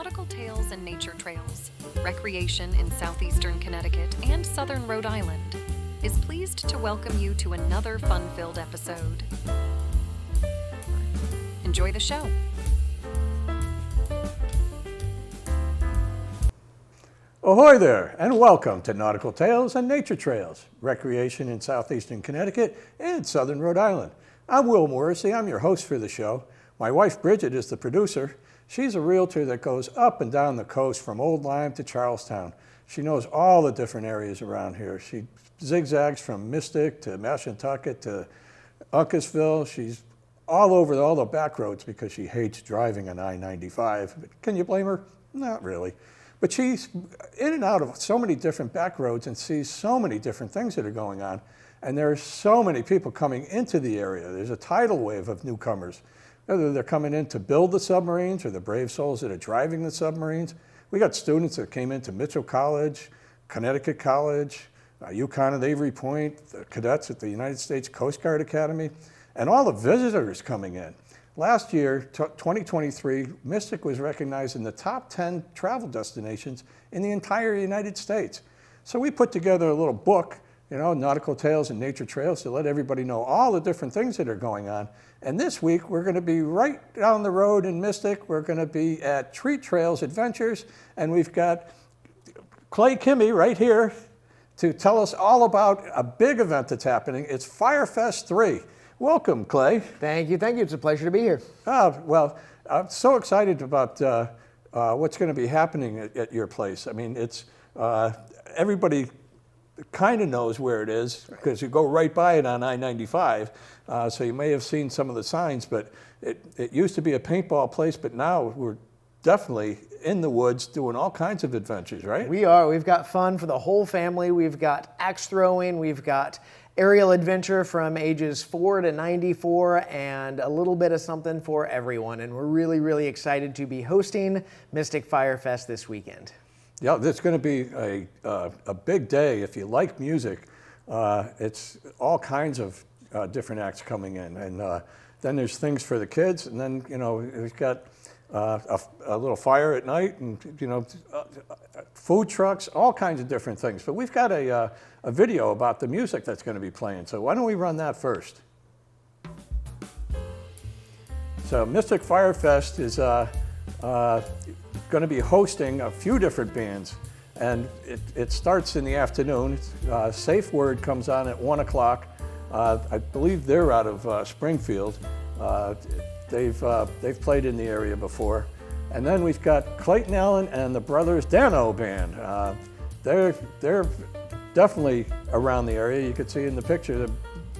Nautical Tales and Nature Trails, Recreation in Southeastern Connecticut and Southern Rhode Island, is pleased to welcome you to another fun-filled episode. Enjoy the show. Ahoy there, and welcome to Nautical Tales and Nature Trails, Recreation in Southeastern Connecticut and Southern Rhode Island. I'm Will Morrissey, I'm your host for the show. My wife Bridget is the producer. She's a realtor that goes up and down the coast from Old Lyme to Charlestown. She knows all the different areas around here. She zigzags from Mystic to Mashantucket to Uncasville. She's all over all the back roads because she hates driving on I-95. Can you blame her? Not really. But she's in and out of so many different back roads and sees so many different things that are going on. And there are so many people coming into the area. There's a tidal wave of newcomers, whether they're coming in to build the submarines or the brave souls that are driving the submarines. We got students that came into Mitchell College, Connecticut College, UConn at Avery Point, the cadets at the United States Coast Guard Academy, and all the visitors coming in. Last year, 2023, Mystic was recognized in the top 10 travel destinations in the entire United States. So we put together a little book, Nautical Tales and Nature Trails, to let everybody know all the different things that are going on. And this week, we're going to be right down the road in Mystic. We're going to be at Treetrails Adventures, and we've got Clay Kimmy right here to tell us all about a big event that's happening. It's Firefest 3. Welcome, Clay. Thank you. It's a pleasure to be here. Well, I'm so excited about what's going to be happening at your place. I mean, it's everybody kind of knows where it is because you go right by it on I-95. So you may have seen some of the signs, but it used to be a paintball place, but now we're definitely in the woods doing all kinds of adventures, right? We are. We've got fun for the whole family. We've got axe throwing. We've got aerial adventure from ages 4 to 94 and a little bit of something for everyone. And we're really, really excited to be hosting Mystic Firefest this weekend. Yeah, it's going to be a big day. If you like music, it's all kinds of different acts coming in. And then there's things for the kids. And then, we've got a little fire at night and, food trucks, all kinds of different things. But we've got a video about the music that's going to be playing. So why don't we run that first? So Mystic Firefest is going to be hosting a few different bands, and it starts in the afternoon. Safe Word comes on at 1 o'clock. I believe they're out of Springfield. They've played in the area before. And then we've got Clayton Allen and the Brothers Dano Band. They're definitely around the area. You can see in the picture that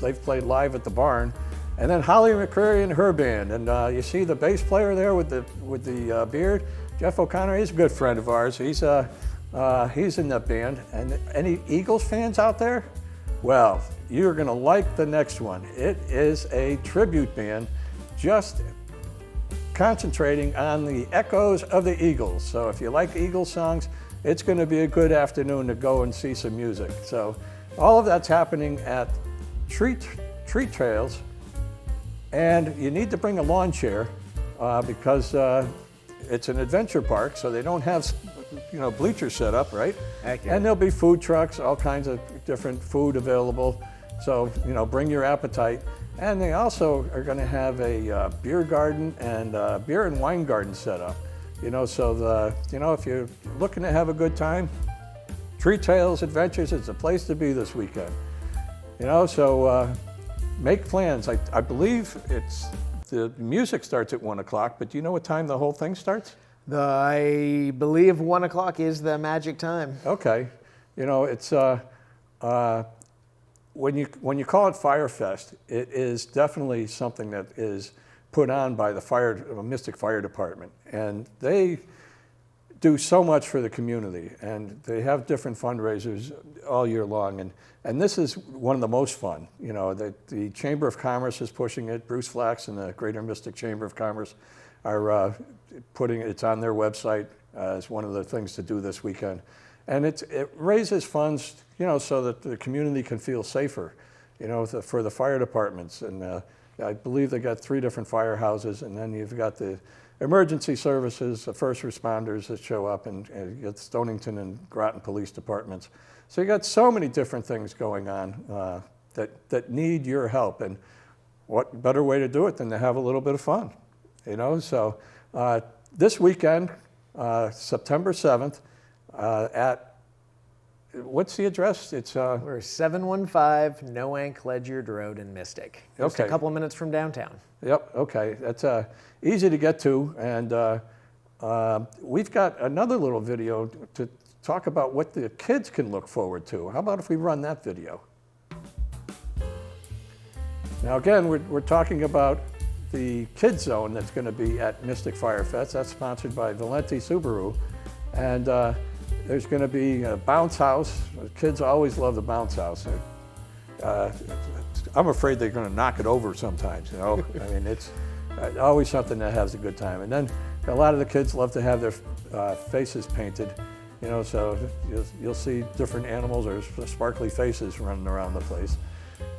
they've played live at the barn. And then Holley McCreary and her band. And you see the bass player there with the beard, Jeff O'Connor. He's a good friend of ours. He's in that band. And any Eagles fans out there? Well, you're gonna like the next one. It is a tribute band, just concentrating on the echoes of the Eagles. So if you like Eagles songs, it's gonna be a good afternoon to go and see some music. So all of that's happening at Treetrails. And you need to bring a lawn chair because it's an adventure park, so they don't have bleachers set up, right? Accurate. And there'll be food trucks, all kinds of different food available. So bring your appetite. And they also are going to have a beer garden and beer and wine garden set up. So if you're looking to have a good time, Treetrails Adventures is the place to be this weekend. So make plans. I believe the music starts at 1 o'clock, but do you know what time the whole thing starts? I believe 1 o'clock is the magic time. Okay. It's when you call it Firefest, it is definitely something that is put on by the Mystic Fire Department, and they do so much for the community, and they have different fundraisers all year long, and this is one of the most fun. The Chamber of Commerce is pushing it. Bruce Flax and the Greater Mystic Chamber of Commerce are putting it's on their website as one of the things to do this weekend. And it raises funds, so that the community can feel safer, for the fire departments. And I believe they got 3 different firehouses, and then you've got the emergency services, the first responders that show up, and you got Stonington and Groton police departments. So you got so many different things going on that need your help, and what better way to do it than to have a little bit of fun, you know? So this weekend, September 7th, at, what's the address? It's We're 715 Noank Ledyard Road in Mystic. Just a couple of minutes from downtown. Yep, okay. That's easy to get to, and we've got another little video to talk about what the kids can look forward to. How about if we run that video? Now again, we're talking about the kids zone that's going to be at Mystic Firefest. That's sponsored by Valenti Subaru, and there's going to be a bounce house. The kids always love the bounce house. I'm afraid they're going to knock it over sometimes, you know. I mean, it's always something that has a good time. And then a lot of the kids love to have their faces painted, you know, so you'll see different animals or sparkly faces running around the place.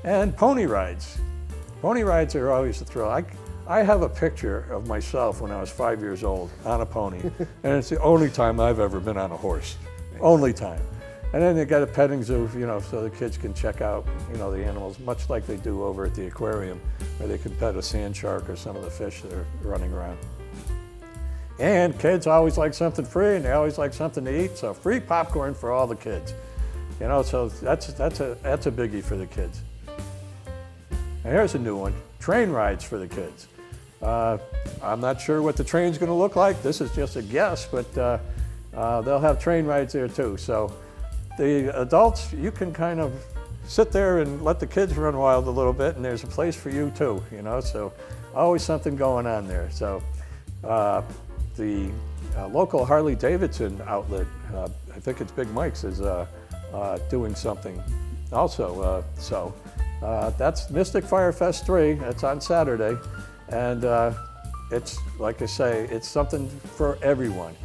And pony rides. Pony rides are always a thrill. I have a picture of myself when I was 5 years old on a pony, and it's the only time I've ever been on a horse. Only time. And then they got a petting zoo, you know, so the kids can check out, you know, the animals, much like they do over at the aquarium, where they can pet a sand shark or some of the fish that are running around. And kids always like something free, and they always like something to eat, so free popcorn for all the kids. You know, so that's a biggie for the kids. And here's a new one, train rides for the kids. I'm not sure what the train's going to look like. This is just a guess, but they'll have train rides there too. So the adults, you can kind of sit there and let the kids run wild a little bit, and there's a place for you too, you know, so always something going on there. So the local Harley Davidson outlet, I think it's Big Mike's, is doing something also. That's Mystic Firefest 3. That's on Saturday, and it's, like I say, it's something for everyone.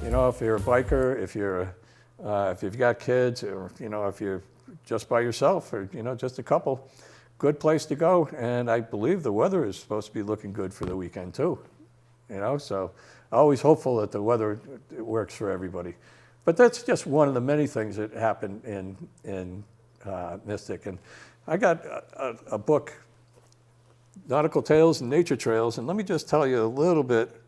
You know, if you're a biker, if you've got kids, or you know, if you're just by yourself, or you know, just a couple, good place to go. And I believe the weather is supposed to be looking good for the weekend too. You know, so always hopeful that the weather works for everybody. But that's just one of the many things that happen in Mystic. And I got a book, Nautical Tales and Nature Trails, and let me just tell you a little bit.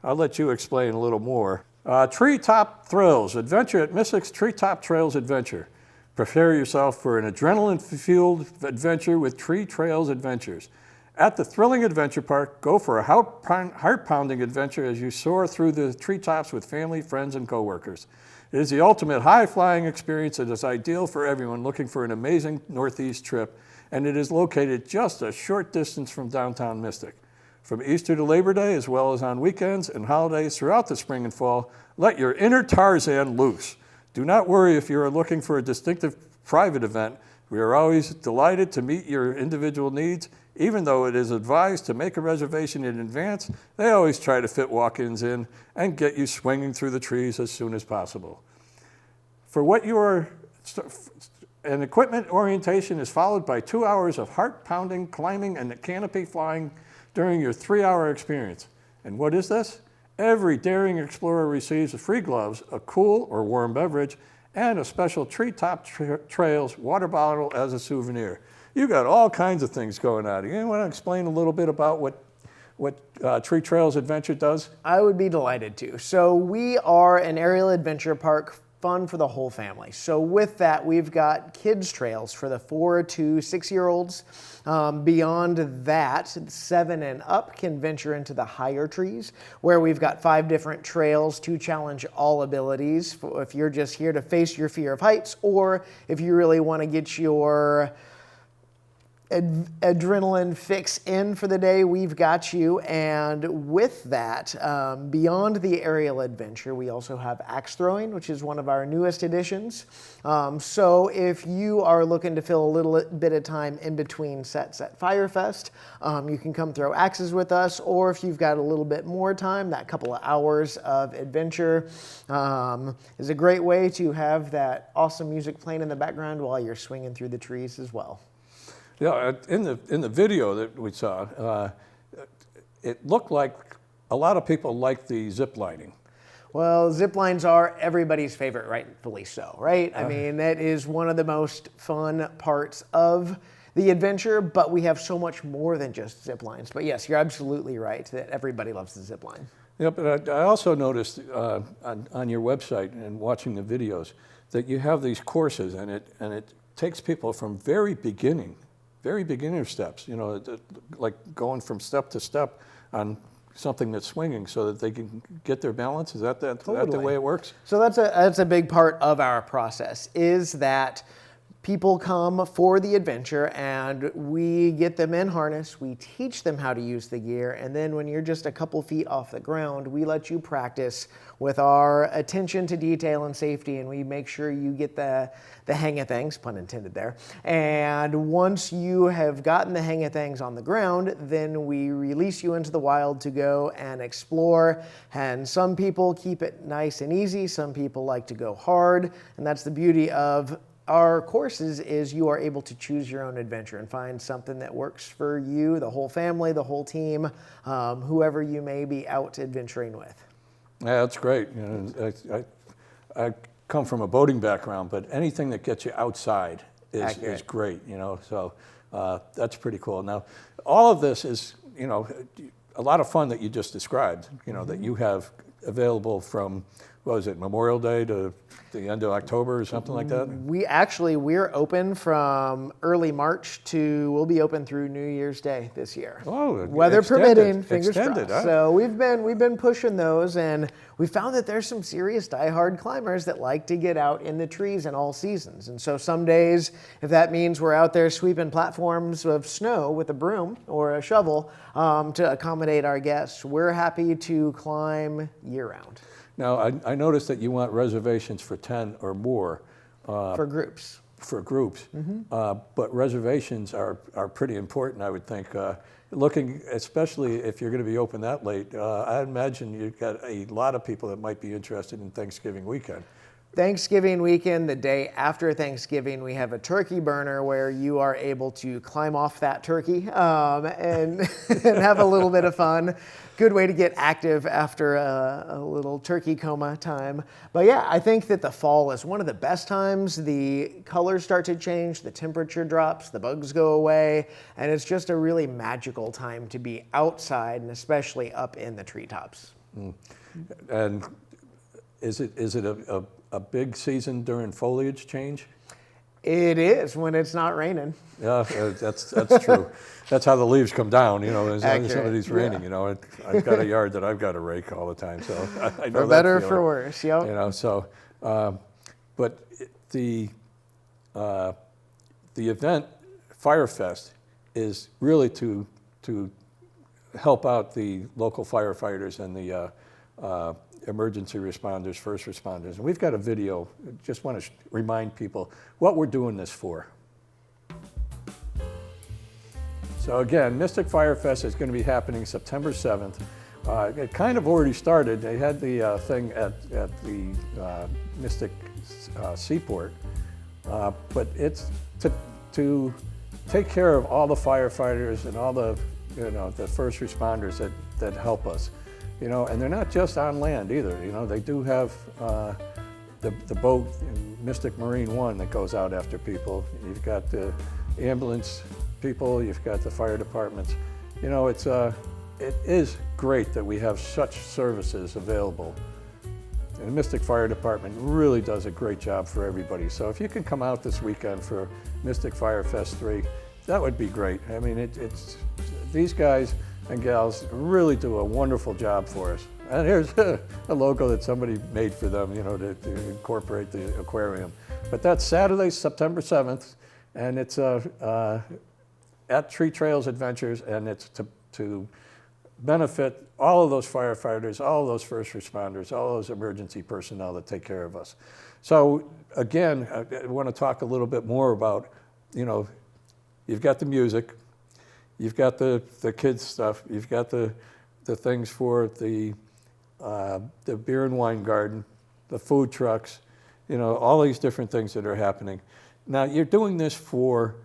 I'll let you explain a little more. Treetop Thrills, Adventure at Mystic's Treetop Trails Adventure. Prepare yourself for an adrenaline-fueled adventure with Tree Trails Adventures. At the thrilling adventure park, go for a heart-pounding adventure as you soar through the treetops with family, friends, and coworkers. It is the ultimate high-flying experience that is ideal for everyone looking for an amazing Northeast trip, and it is located just a short distance from downtown Mystic. From Easter to Labor Day, as well as on weekends and holidays throughout the spring and fall, let your inner Tarzan loose. Do not worry if you are looking for a distinctive private event. We are always delighted to meet your individual needs. Even though it is advised to make a reservation in advance, they always try to fit walk-ins in and get you swinging through the trees as soon as possible. For what you are, an equipment orientation is followed by 2 hours of heart-pounding climbing and canopy flying during your 3-hour experience. And what is this? Every daring explorer receives free gloves, a cool or warm beverage, and a special Treetop Trails water bottle as a souvenir. You got all kinds of things going on. You want to explain a little bit about what Tree Trails Adventure does? I would be delighted to. So we are an aerial adventure park, fun for the whole family. So with that, we've got kids trails for the 4 to 6-year-olds. Beyond that, 7 and up can venture into the higher trees, where we've got 5 different trails to challenge all abilities. If you're just here to face your fear of heights, or if you really want to get your adrenaline fix in for the day, we've got you. And with that, beyond the aerial adventure, we also have axe throwing, which is one of our newest additions. So if you are looking to fill a little bit of time in between sets at Firefest, you can come throw axes with us, or if you've got a little bit more time, that couple of hours of adventure is a great way to have that awesome music playing in the background while you're swinging through the trees as well. Yeah, in the video that we saw, it looked like a lot of people like the zip lining. Well, zip lines are everybody's favorite, rightfully so, right? I mean, that is one of the most fun parts of the adventure, but we have so much more than just zip lines. But yes, you're absolutely right that everybody loves the zip line. Yeah, but I also noticed on your website and watching the videos that you have these courses, and it takes people from very beginner steps, you know, like going from step to step on something that's swinging so that they can get their balance. Is that the way it works? So that's a big part of our process, is that people come for the adventure and we get them in harness, we teach them how to use the gear, and then when you're just a couple feet off the ground, we let you practice with our attention to detail and safety, and we make sure you get the hang of things, pun intended there. And once you have gotten the hang of things on the ground, then we release you into the wild to go and explore. And some people keep it nice and easy, some people like to go hard, and that's the beauty of our courses, is you are able to choose your own adventure and find something that works for you, the whole family, the whole team, whoever you may be out adventuring with. Yeah, that's great. You know, I come from a boating background, but anything that gets you outside is great, you know, so that's pretty cool. Now, all of this is, you know, a lot of fun that you just described, you know, that you have available from, what was it, Memorial Day to the end of October or something like that? We're open from early March we'll be open through New Year's Day this year. Oh, weather permitting, fingers crossed. Huh? So we've been pushing those, and we found that there's some serious diehard climbers that like to get out in the trees in all seasons. And so some days, if that means we're out there sweeping platforms of snow with a broom or a shovel to accommodate our guests, we're happy to climb year round. Now, I noticed that you want reservations for 10 or more. For groups. But reservations are pretty important, I would think. Looking, especially if you're going to be open that late, I imagine you've got a lot of people that might be interested in Thanksgiving weekend. Thanksgiving weekend, the day after Thanksgiving, we have a turkey burner where you are able to climb off that turkey and have a little bit of fun. Good way to get active after a little turkey coma time. But yeah, I think that the fall is one of the best times. The colors start to change, the temperature drops, the bugs go away, and it's just a really magical time to be outside, and especially up in the treetops. And is it a big season during foliage change? It is when it's not raining. Yeah, that's true. That's how the leaves come down, you know, as long as somebody's raining, you know. I've got a yard that I've got to rake all the time, so I know for better or for worse, yep. You know, so, but the event, Firefest, is really to help out the local firefighters and the emergency responders, first responders. And we've got a video. Just want to remind people what we're doing this for. So again, Mystic Firefest is going to be happening September 7th. It kind of already started. They had the thing at the Mystic Seaport, but it's to take care of all the firefighters and all the the first responders that help us. You know, and they're not just on land either. You know, they do have the boat, Mystic Marine 1, that goes out after people. You've got the ambulance people. You've got the fire departments. You know, it is great that we have such services available. And the Mystic Fire Department really does a great job for everybody. So if you can come out this weekend for Mystic Firefest 3, that would be great. I mean, it's these guys and gals really do a wonderful job for us. And here's a logo that somebody made for them, you know, to incorporate the aquarium. But that's Saturday, September 7th, and it's at Treetrails Adventures, and it's to benefit all of those firefighters, all of those first responders, all those emergency personnel that take care of us. So again, I want to talk a little bit more about, you know, you've got the music, you've got the kids stuff, you've got the things for the beer and wine garden, the food trucks, you know, all these different things that are happening. Now you're doing this for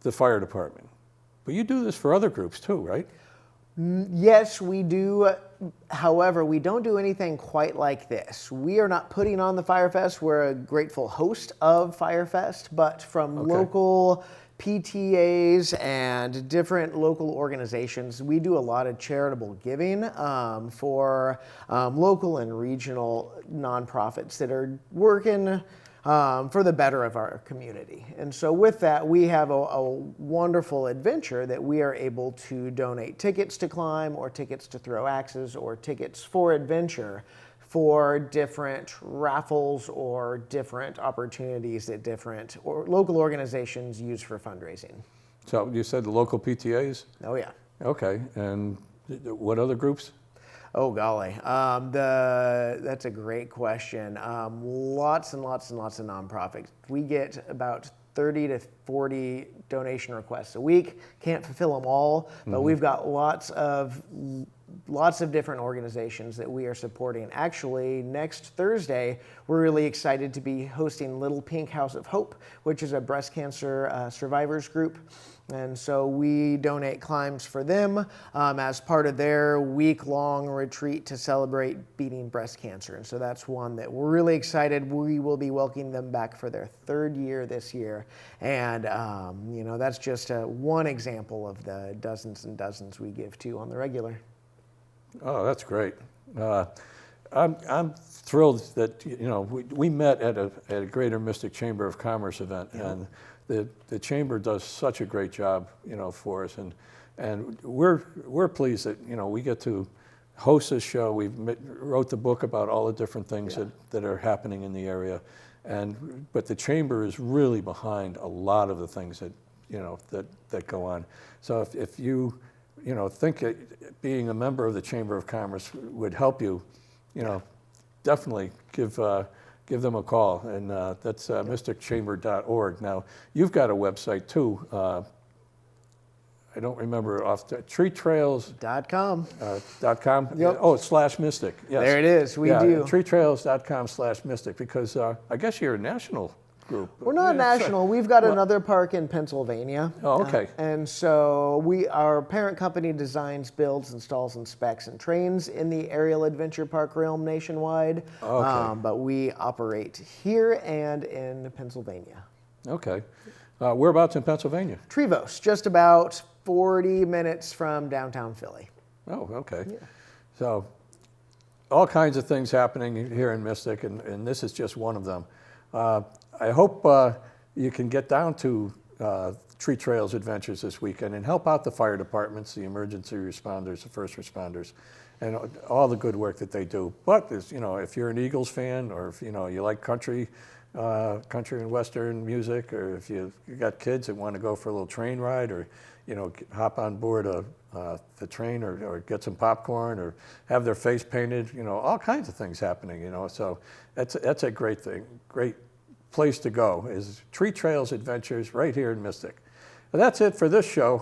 the fire department. But you do this for other groups too, right? Yes, we do. However, we don't do anything quite like this. We are not putting on the Firefest. We're a grateful host of Firefest, but from local PTAs and different local organizations, we do a lot of charitable giving for local and regional nonprofits that are working for the better of our community. And so with that, we have a wonderful adventure that we are able to donate tickets to climb or tickets to throw axes or tickets for adventure for different raffles or different opportunities that different local organizations use for fundraising. So you said the local PTAs? Oh yeah. Okay, and what other groups? Oh golly, that's a great question. Lots and lots and lots of nonprofits. We get about 30 to 40 donation requests a week. Can't fulfill them all, but we've got lots of different organizations that we are supporting. Actually, next Thursday, we're really excited to be hosting Little Pink House of Hope, which is a breast cancer survivors group. And so we donate climbs for them as part of their week-long retreat to celebrate beating breast cancer. And so that's one that we're really excited. We will be welcoming them back for their third year this year. And, that's just one example of the dozens and dozens we give to on the regular. Oh, that's great. I'm thrilled that we met at a Greater Mystic Chamber of Commerce event, and the chamber does such a great job, for us, and we're pleased that we get to host this show. We wrote the book about all the different things that are happening in the area, but the chamber is really behind a lot of the things that that go on. So if you think being a member of the Chamber of Commerce would help you, definitely give them a call, and that's mysticchamber.org. Now, you've got a website too. I don't remember treetrails.com. .com. Yep. Oh, /Mystic. Yes. There it is. We do. Treetrails.com/Mystic, because I guess you're a national group. We're not national. We've got another park in Pennsylvania. Oh, okay. And so our parent company designs, builds, installs, and specs and trains in the aerial adventure park realm nationwide. Okay. But we operate here and in Pennsylvania. Okay. Whereabouts in Pennsylvania? Trevose, just about 40 minutes from downtown Philly. Oh, okay. Yeah. So all kinds of things happening here in Mystic, and this is just one of them. I hope you can get down to Tree Trails Adventures this weekend and help out the fire departments, the emergency responders, the first responders, and all the good work that they do. But if you're an Eagles fan, or if you like country and western music, or if you got kids that want to go for a little train ride, or hop on board the train, or get some popcorn, or have their face painted, all kinds of things happening. So that's a great thing, great place to go is Tree Trails Adventures right here in Mystic. And that's it for this show.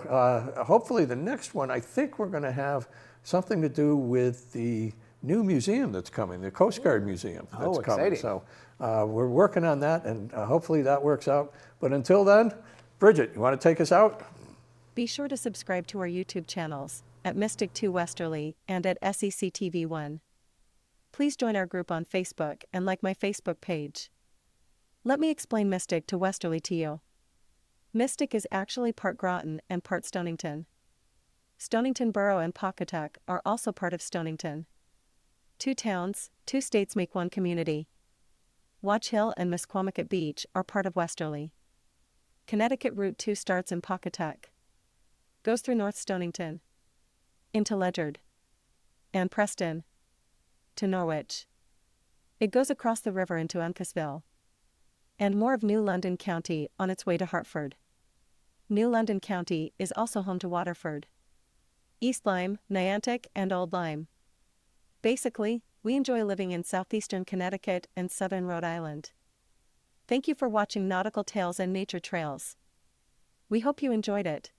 Hopefully the next one, I think we're going to have something to do with the new museum that's coming, the Coast Guard Museum that's coming. Exciting. So we're working on that, and hopefully that works out. But until then, Bridget, you want to take us out? Be sure to subscribe to our YouTube channels at Mystic 2 Westerly and at SECTV1. Please join our group on Facebook and like my Facebook page. Let me explain Mystic to Westerly to you. Mystic is actually part Groton and part Stonington. Stonington Borough and Pawcatuck are also part of Stonington. 2 towns, 2 states make one community. Watch Hill and Misquamicut Beach are part of Westerly. Connecticut Route 2 starts in Pawcatuck, goes through North Stonington, into Ledyard, and Preston, to Norwich. It goes across the river into Uncasville, and more of New London County on its way to Hartford. New London County is also home to Waterford, East Lyme, Niantic, and Old Lyme. Basically, we enjoy living in southeastern Connecticut and southern Rhode Island. Thank you for watching Nautical Tales and Nature Trails. We hope you enjoyed it.